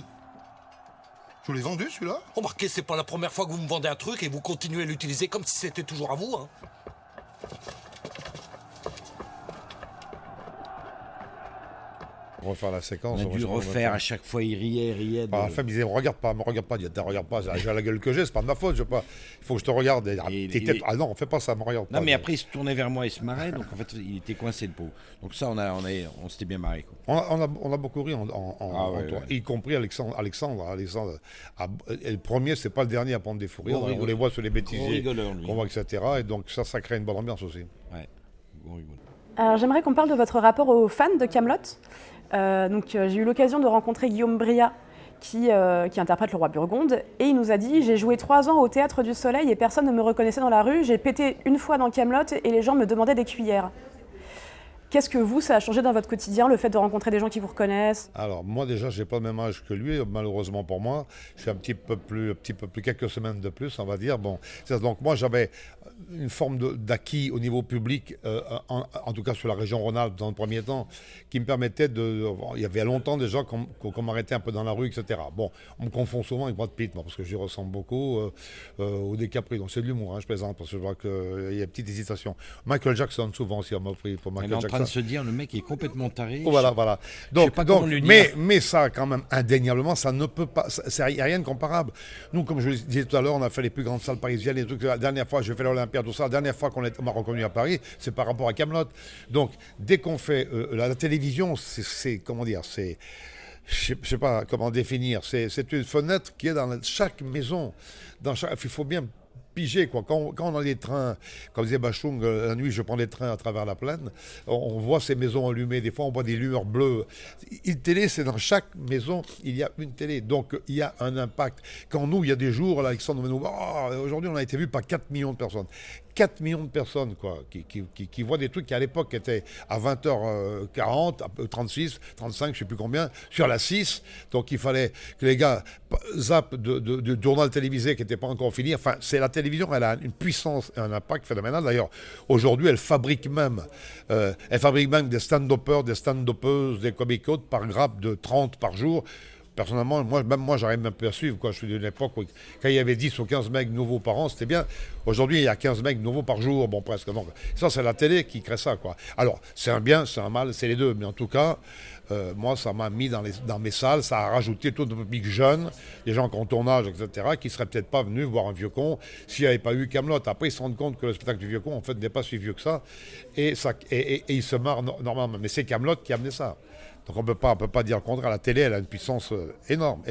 [SPEAKER 4] Je l'ai vendu, celui-là?
[SPEAKER 6] Remarquez, c'est pas la première fois que vous me vendez un truc et vous continuez à l'utiliser comme si c'était toujours à vous, hein.
[SPEAKER 3] Refaire la séquence.
[SPEAKER 2] On a dû refaire à chaque fois, il riait.
[SPEAKER 3] La femme disait, me regarde pas, regarde pas, j'ai la gueule que j'ai, c'est pas de ma faute, il faut que je te regarde. Ah non, on fait pas ça, me regarde pas.
[SPEAKER 2] Non, mais après, il se tournait vers moi, il se marrait, donc en fait, il était coincé de peau. Donc ça, on s'était bien marré, quoi.
[SPEAKER 3] On a beaucoup ri, ouais. Y compris Alexandre. Et le premier, c'est pas le dernier à prendre des fous rires. On les voit sur les bêtisiers, on voit, etc. Et donc ça crée une bonne ambiance aussi.
[SPEAKER 2] Ouais, bon rigole.
[SPEAKER 1] Alors j'aimerais qu'on parle de votre rapport aux fans de Kaamelott. J'ai eu l'occasion de rencontrer Guillaume Briat qui interprète le roi Burgonde et il nous a dit: j'ai joué 3 ans au Théâtre du Soleil et personne ne me reconnaissait dans la rue, j'ai pété une fois dans Kaamelott et les gens me demandaient des cuillères. Qu'est-ce que ça a changé dans votre quotidien, le fait de rencontrer des gens qui vous reconnaissent?
[SPEAKER 3] Alors moi déjà, j'ai pas le même âge que lui, malheureusement pour moi. Je suis un petit peu plus, quelques semaines de plus, on va dire. Bon, donc moi j'avais une forme d'acquis au niveau public, en tout cas sur la région Rhône-Alpes dans le premier temps, qui me permettait il y avait longtemps déjà qu'on m'arrêtait un peu dans la rue, etc. Bon, on me confond souvent avec Brad Pitt, moi, parce que j'y ressemble beaucoup au DiCaprio. Donc c'est de l'humour, hein, je plaisante, parce que je vois qu'il y a une petite hésitation. Michael Jackson, souvent aussi, on m'a pris pour Michael Jackson.
[SPEAKER 2] De se dire, le mec est complètement taré.
[SPEAKER 3] Voilà. Donc, mais ça, quand même, indéniablement, ça ne peut pas. Il n'y a rien de comparable. Nous, comme je le disais tout à l'heure, on a fait les plus grandes salles parisiennes, les trucs. La dernière fois, j'ai fait l'Olympia, tout ça. La dernière fois qu'on m'a reconnu à Paris, c'est par rapport à Kaamelott. Donc, dès qu'on fait la télévision, c'est comment dire, c'est. Je ne sais pas comment définir. C'est une fenêtre qui est dans chaque maison. Il faut bien piger, quoi. Quand on a des trains, comme disait Bachung, la nuit, je prends des trains à travers la plaine, on voit ces maisons allumées, des fois on voit des lueurs bleues. Une télé, c'est dans chaque maison, il y a une télé, donc il y a un impact. Quand nous, il y a des jours, là, Alexandre nous dit, aujourd'hui on a été vu par 4 millions de personnes. 4 millions de personnes quoi, qui voient des trucs qui à l'époque étaient à 20h40, 36, 35, je ne sais plus combien, sur la 6. Donc il fallait que les gars zappent de journal télévisé qui n'était pas encore fini. Enfin, c'est la télévision, elle a une puissance et un impact phénoménal. D'ailleurs, aujourd'hui, elle fabrique même des stand-uppers, des stand-uppeuses, des comiques par grappe de 30 par jour. Personnellement, moi, j'arrive même plus à suivre. Quoi. Je suis d'une époque où, quand il y avait 10 ou 15 mecs nouveaux par an, c'était bien. Aujourd'hui, il y a 15 mecs nouveaux par jour, bon, presque. Donc, ça, c'est la télé qui crée ça, quoi. Alors, c'est un bien, c'est un mal, c'est les deux. Mais en tout cas, moi, ça m'a mis dans mes salles, ça a rajouté tout le public jeune, des gens qui ont ton âge, etc., qui ne seraient peut-être pas venus voir un vieux con s'il n'y avait pas eu Kaamelott. Après, ils se rendent compte que le spectacle du vieux con, en fait, n'est pas si vieux que ça. Et ils se marrent normalement. Mais c'est Kaamelott qui a amené ça. Donc on ne peut pas dire le contraire. La télé, elle a une puissance énorme.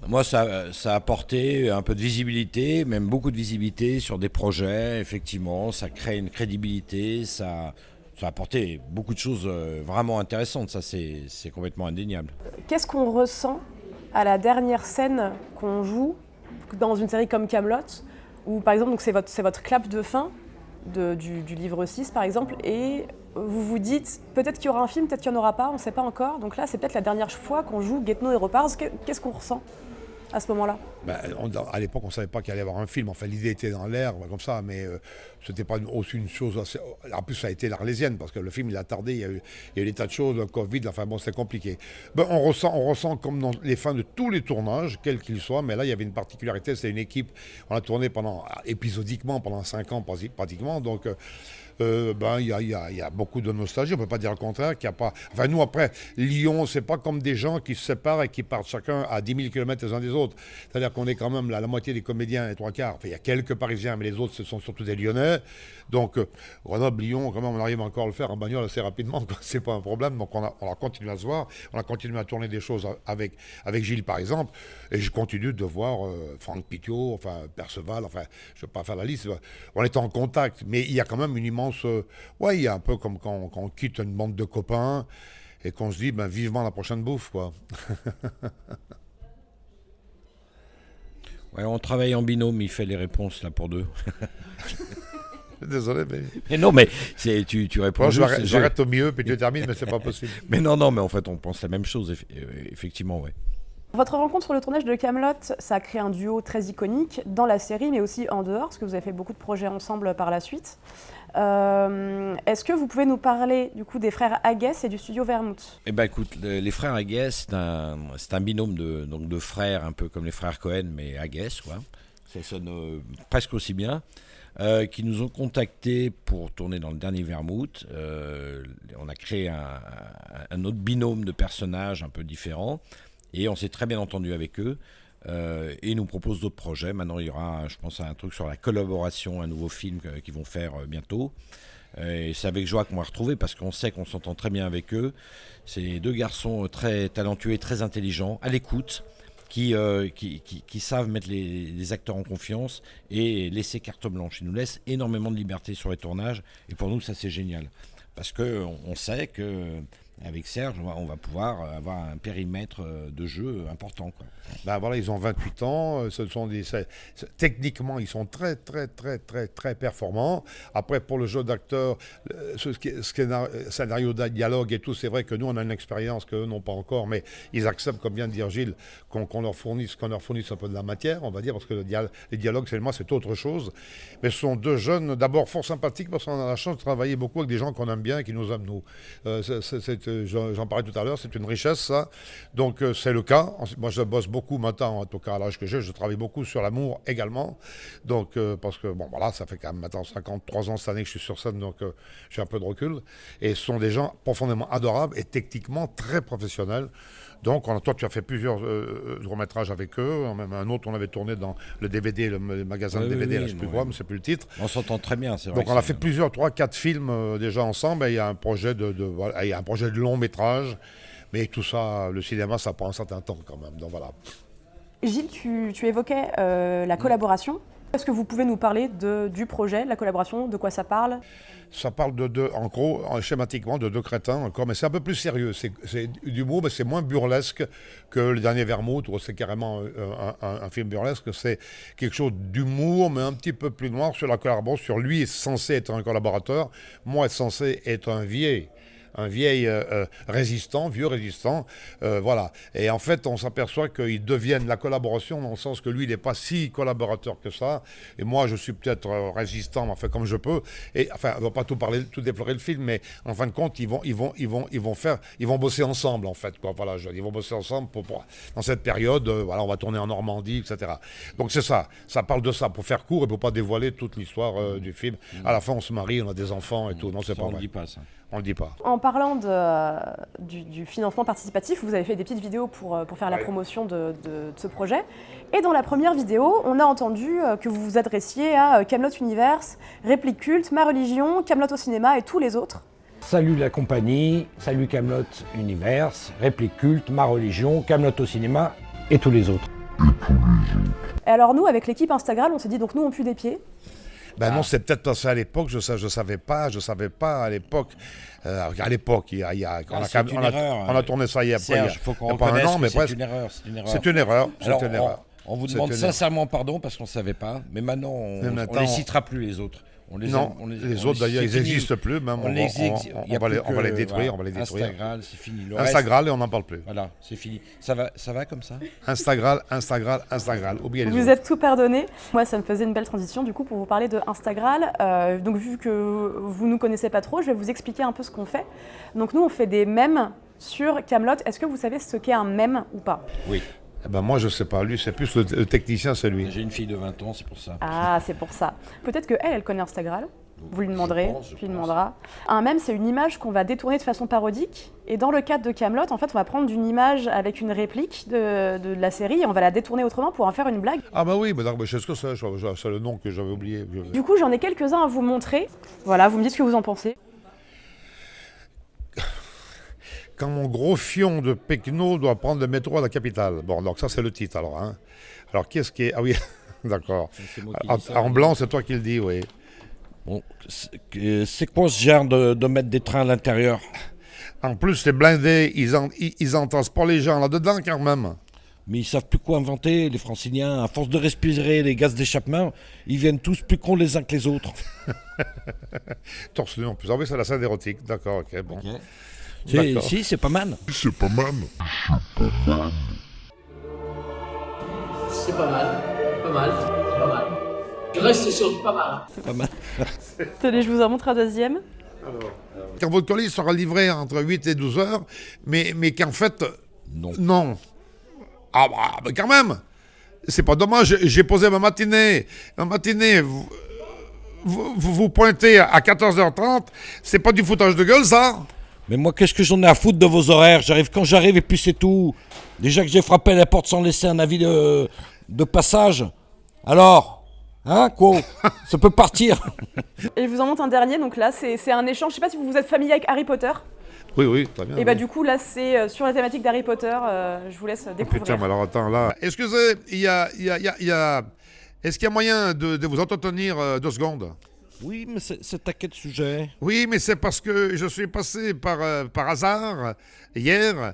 [SPEAKER 2] Moi, ça a apporté un peu de visibilité, même beaucoup de visibilité sur des projets. Effectivement, ça crée une crédibilité, ça a apporté beaucoup de choses vraiment intéressantes. Ça, c'est complètement indéniable.
[SPEAKER 1] Qu'est-ce qu'on ressent à la dernière scène qu'on joue dans une série comme Kaamelott, où par exemple, donc c'est votre clap de fin du livre 6 par exemple, et vous vous dites peut-être qu'il y aura un film, peut-être qu'il n'y en aura pas, on ne sait pas encore. Donc là, c'est peut-être la dernière fois qu'on joue Guetno et Repars. Qu'est-ce qu'on ressent à ce moment-là?
[SPEAKER 3] À l'époque, on ne savait pas qu'il allait y avoir un film. Enfin, l'idée était dans l'air, comme ça, mais ce n'était pas aussi une chose assez... En plus, ça a été l'Arlésienne, parce que le film, il a tardé, il y a eu des tas de choses, le Covid, enfin bon, c'était compliqué. On ressent comme dans les fins de tous les tournages, quels qu'ils soient, mais là, il y avait une particularité, c'était une équipe, on a tourné épisodiquement pendant 5 ans, pratiquement, donc... il y a beaucoup de nostalgie, on ne peut pas dire le contraire, qu'il y a pas... Enfin, nous, après, Lyon, c'est pas comme des gens qui se séparent et qui partent chacun à 10 000 km les uns des autres. C'est-à-dire qu'on est quand même la moitié des comédiens et 3/4. Enfin, il y a quelques Parisiens, mais les autres, ce sont surtout des Lyonnais. Donc, Grenoble, Lyon, quand même, on arrive encore à le faire en bagnole assez rapidement, c'est pas un problème. Donc, on a continué à se voir, on a continué à tourner des choses avec Gilles, par exemple, et je continue de voir Franck Pitiot, enfin, Perceval, enfin, je ne vais pas faire la liste. On est en contact, mais il y a quand même une immense... il y a un peu comme quand on quitte une bande de copains et qu'on se dit vivement la prochaine bouffe, quoi.
[SPEAKER 2] Ouais, on travaille en binôme, il fait les réponses là pour deux.
[SPEAKER 3] Désolé,
[SPEAKER 2] mais non, mais tu réponds.
[SPEAKER 3] J'arrête au milieu puis tu termines, mais c'est pas possible.
[SPEAKER 2] Mais non, mais en fait, on pense la même chose, effectivement, ouais.
[SPEAKER 1] Votre rencontre sur le tournage de Kaamelott, ça a créé un duo très iconique dans la série, mais aussi en dehors, parce que vous avez fait beaucoup de projets ensemble par la suite. Est-ce que vous pouvez nous parler du coup des frères Aguès et du studio Vermouth?
[SPEAKER 2] Eh ben écoute, les frères Aguès, c'est un binôme de frères, un peu comme les frères Cohen, mais Aguès, quoi. Ça sonne presque aussi bien. Qui nous ont contactés pour tourner dans le dernier Vermouth. On a créé un autre binôme de personnages un peu différents. Et on s'est très bien entendu avec eux et ils nous proposent d'autres projets. Maintenant, il y aura, je pense, un truc sur la collaboration, un nouveau film qu'ils vont faire bientôt. Et c'est avec joie qu'on va retrouver parce qu'on sait qu'on s'entend très bien avec eux. C'est deux garçons très talentueux et très intelligents, à l'écoute, qui savent mettre les acteurs en confiance et laisser carte blanche. Ils nous laissent énormément de liberté sur les tournages et pour nous, ça c'est génial. Parce qu'on sait que... Avec Serge, on va pouvoir avoir un périmètre de jeu important, quoi.
[SPEAKER 3] Voilà, ils ont 28 ans. Techniquement, ils sont très, très, très, très, très performants. Après, pour le jeu d'acteur, scénario, dialogue et tout, c'est vrai que nous, on a une expérience qu'eux n'ont pas encore, mais ils acceptent, comme vient de dire Gilles, qu'on leur fournisse un peu de la matière, on va dire, parce que les dialogues, c'est autre chose. Mais ce sont deux jeunes, d'abord fort sympathiques, parce qu'on a la chance de travailler beaucoup avec des gens qu'on aime bien et qui nous aiment, nous. J'en parlais tout à l'heure, c'est une richesse, ça. Donc, c'est le cas. Moi, je bosse beaucoup maintenant, en tout cas à l'âge que j'ai, je travaille beaucoup sur l'amour également. Donc, parce que, ça fait quand même maintenant 53 ans cette année que je suis sur scène, donc j'ai un peu de recul. Et ce sont des gens profondément adorables et techniquement très professionnels. Donc, toi, tu as fait plusieurs courts-métrages avec eux. Même un autre, on avait tourné dans le DVD, le magasin de DVD, là, je ne sais plus quoi, mais c'est plus le titre.
[SPEAKER 2] On s'entend très bien, c'est vrai.
[SPEAKER 3] Donc, on a fait 3-4 films déjà ensemble. Et il y a un projet de long métrage. Mais tout ça, le cinéma, ça prend un certain temps quand même. Donc, voilà.
[SPEAKER 1] Gilles, tu évoquais la collaboration. Est-ce que vous pouvez nous parler du projet, de la collaboration, de quoi ça parle?
[SPEAKER 3] Ça parle en gros, schématiquement, de deux crétins encore, mais c'est un peu plus sérieux. C'est d'humour, mais c'est moins burlesque que Le Dernier Vermouth, où c'est carrément un film burlesque. C'est quelque chose d'humour, mais un petit peu plus noir sur la collaboration. Sur lui est censé être un collaborateur, moi est censé être un vieil résistant, vieux résistant, voilà. Et en fait, on s'aperçoit qu'ils deviennent la collaboration dans le sens que lui, il n'est pas si collaborateur que ça. Et moi, je suis peut-être résistant, enfin comme je peux. Et enfin, on ne va pas tout déplorer le film, mais en fin de compte, ils vont bosser ensemble, en fait, quoi. Voilà, ils vont bosser ensemble dans cette période. Voilà, on va tourner en Normandie, etc. Donc c'est ça. Ça parle de ça pour faire court et pour pas dévoiler toute l'histoire du film. À la fin, on se marie, on a des enfants et tout. Non, c'est pas
[SPEAKER 2] On
[SPEAKER 3] vrai.
[SPEAKER 2] ne dit pas ça.
[SPEAKER 3] On le dit pas.
[SPEAKER 1] En parlant du financement participatif, vous avez fait des petites vidéos pour faire la promotion de ce projet. Et dans la première vidéo, on a entendu que vous vous adressiez à Kaamelott Universe, Réplique Culte, Ma Religion, Kaamelott au cinéma et tous les autres.
[SPEAKER 7] Salut la compagnie, salut Kaamelott Universe, Réplique Culte, Ma Religion, Kaamelott au cinéma et tous les autres.
[SPEAKER 1] Et alors nous, avec l'équipe Instagram, on s'est dit donc nous on pue des pieds.
[SPEAKER 3] Ben non, c'est peut-être passé à l'époque, je savais pas à l'époque. À l'époque, on a tourné ça il y a pas un an, mais
[SPEAKER 2] c'est une erreur.
[SPEAKER 3] C'est une erreur.
[SPEAKER 2] On vous demande sincèrement pardon parce qu'on ne savait pas, mais maintenant on ne les citera plus les autres.
[SPEAKER 3] Les autres d'ailleurs, ils n'existent plus, même on va les détruire.
[SPEAKER 2] Instagram, c'est fini.
[SPEAKER 3] Instagram et on n'en parle plus.
[SPEAKER 2] Voilà, c'est fini. Ça va comme ça.
[SPEAKER 3] Instagram, oubliez les autres.
[SPEAKER 1] Vous êtes tout pardonné. Moi, ça me faisait une belle transition du coup pour vous parler de Instagram. Donc vu que vous nous connaissez pas trop, je vais vous expliquer un peu ce qu'on fait. Donc nous, on fait des mèmes sur Kaamelott. Est-ce que vous savez ce qu'est un mème ou pas?
[SPEAKER 2] Oui.
[SPEAKER 3] Eh ben moi, je sais pas. Lui, c'est plus le technicien, c'est lui.
[SPEAKER 2] J'ai une fille de 20 ans, c'est pour ça.
[SPEAKER 1] Ah, c'est pour ça. Peut-être qu'elle connaît Instagram. Vous lui demanderez, tu lui demanderas. Un mème, c'est une image qu'on va détourner de façon parodique. Et dans le cadre de Kaamelott, en fait, on va prendre une image avec une réplique de la série et on va la détourner autrement pour en faire une blague.
[SPEAKER 3] Ah bah oui, je sais ce que c'est. C'est le nom que j'avais oublié.
[SPEAKER 1] Du coup, j'en ai quelques-uns à vous montrer. Voilà, vous me dites ce que vous en pensez.
[SPEAKER 3] Quand mon gros fion de Pecno doit prendre le métro à la capitale. Bon, donc ça, c'est le titre, alors. Hein. Alors, qu'est-ce qui est... Ah oui, d'accord. En blanc, c'est toi qui le dis, oui.
[SPEAKER 2] Bon, c'est quoi ce genre de mettre des trains à l'intérieur?
[SPEAKER 3] En plus, les blindés, ils entassent pas les gens là-dedans, quand même.
[SPEAKER 2] Mais ils savent plus quoi inventer, les franciliens. À force de respirer les gaz d'échappement, ils viennent tous plus cons les uns que les autres.
[SPEAKER 3] Torse nu, en plus. Ah oui, c'est la scène érotique. D'accord, ok, bon.
[SPEAKER 2] Okay. Si, c'est pas mal.
[SPEAKER 8] C'est pas mal.
[SPEAKER 9] Je reste sur du pas mal.
[SPEAKER 2] C'est pas mal.
[SPEAKER 1] Tenez, je vous en montre un deuxième.
[SPEAKER 3] Quand votre colis sera livré entre 8 et 12 heures, mais qu'en fait... Non. Ah bah quand même. C'est pas dommage, j'ai posé ma matinée. Vous pointez à 14h30, c'est pas du foutage de gueule, ça?
[SPEAKER 2] Mais moi, qu'est-ce que j'en ai à foutre de vos horaires? J'arrive quand j'arrive et puis c'est tout. Déjà que j'ai frappé à la porte sans laisser un avis de passage. Alors, hein, quoi? Ça peut partir.
[SPEAKER 1] Et je vous en montre un dernier, donc là, c'est un échange. Je sais pas si vous êtes familier avec Harry Potter.
[SPEAKER 3] Oui, très bien.
[SPEAKER 1] Et bah du coup, là, c'est sur la thématique d'Harry Potter. Je vous laisse découvrir.
[SPEAKER 3] Putain, mais alors attends, là... Excusez, est-ce qu'il y a moyen de vous entretenir 2 secondes?
[SPEAKER 2] Oui, mais c'est à quel sujet?
[SPEAKER 3] Oui, mais c'est parce que je suis passé par hasard hier,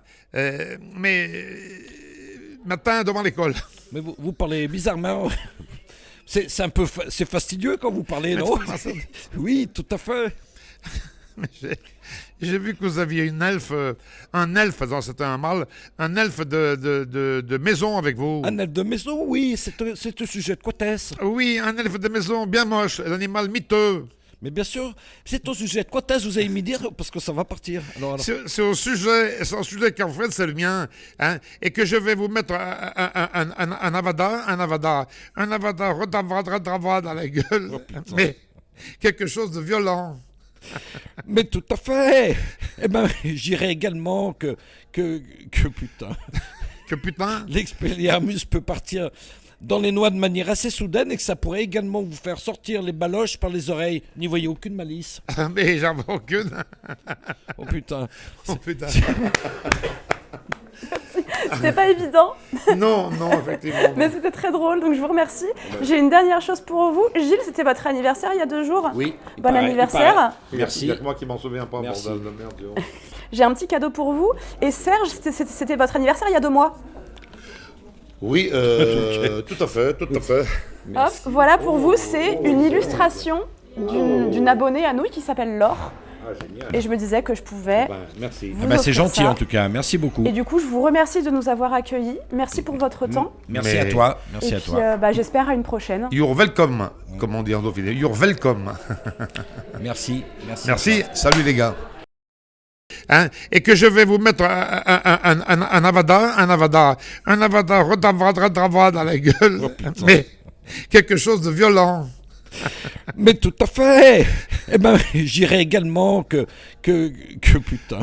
[SPEAKER 3] matin devant l'école.
[SPEAKER 2] Mais vous parlez bizarrement. C'est un peu c'est fastidieux quand vous parlez, non? Oui, tout à fait.
[SPEAKER 3] J'ai vu que vous aviez un elfe, non, c'était un mâle, un elfe de maison avec vous.
[SPEAKER 2] Un elfe de maison, oui, c'est un sujet de quoi est-ce?
[SPEAKER 3] Oui, un elfe de maison bien moche, l'animal miteux.
[SPEAKER 2] Mais bien sûr, c'est au sujet de quoi est-ce vous allez me dire, parce que ça va partir. Alors.
[SPEAKER 3] C'est un sujet qu'en fait c'est le mien, hein, et que je vais vous mettre un avada redavada dans la gueule, mais quelque chose de violent.
[SPEAKER 2] Mais tout à fait. Eh ben, j'irais également que putain.
[SPEAKER 3] Que putain.
[SPEAKER 2] L'expelliarmus peut partir dans les noix de manière assez soudaine et que ça pourrait également vous faire sortir les baloches par les oreilles. N'y voyez aucune malice.
[SPEAKER 3] Mais j'en vois aucune.
[SPEAKER 2] Oh putain.
[SPEAKER 3] Oh putain.
[SPEAKER 1] C'était pas évident,
[SPEAKER 3] Non, non, effectivement.
[SPEAKER 1] mais c'était très drôle, donc je vous remercie. J'ai une dernière chose pour vous. Gilles, c'était votre anniversaire il y a 2 jours.
[SPEAKER 2] Oui. il
[SPEAKER 1] Bon
[SPEAKER 2] paraît,
[SPEAKER 1] anniversaire.
[SPEAKER 2] Merci.
[SPEAKER 3] Il y a que moi qui m'en souviens pas,
[SPEAKER 2] Merci.
[SPEAKER 3] bordel de merde. dis donc.
[SPEAKER 1] J'ai un petit cadeau pour vous. Et Serge, c'était votre anniversaire il y a 2 mois.
[SPEAKER 3] Oui, tout à fait, tout à fait.
[SPEAKER 1] Hop, voilà pour vous, c'est une illustration d'une abonnée à nous qui s'appelle Laure.
[SPEAKER 3] Ah, génial.
[SPEAKER 1] Et je me disais que je pouvais
[SPEAKER 3] Merci.
[SPEAKER 1] vous
[SPEAKER 2] Ah bah, c'est
[SPEAKER 1] offrir
[SPEAKER 2] gentil
[SPEAKER 1] ça.
[SPEAKER 2] en tout cas, merci beaucoup.
[SPEAKER 1] Et du coup, je vous remercie de nous avoir accueillis. Merci pour votre temps.
[SPEAKER 2] Merci
[SPEAKER 3] Mais-
[SPEAKER 2] à toi, merci
[SPEAKER 1] Et
[SPEAKER 2] à
[SPEAKER 1] puis,
[SPEAKER 2] toi.
[SPEAKER 1] j'espère à une prochaine.
[SPEAKER 3] You're welcome, comme on dit en Dauphiné. You're welcome.
[SPEAKER 2] Merci, merci.
[SPEAKER 3] Merci, salut les gars. Hein, et que je vais vous mettre un avada dans la gueule, mais quelque chose de violent.
[SPEAKER 2] Mais tout à fait. Eh ben, j'irai également que putain.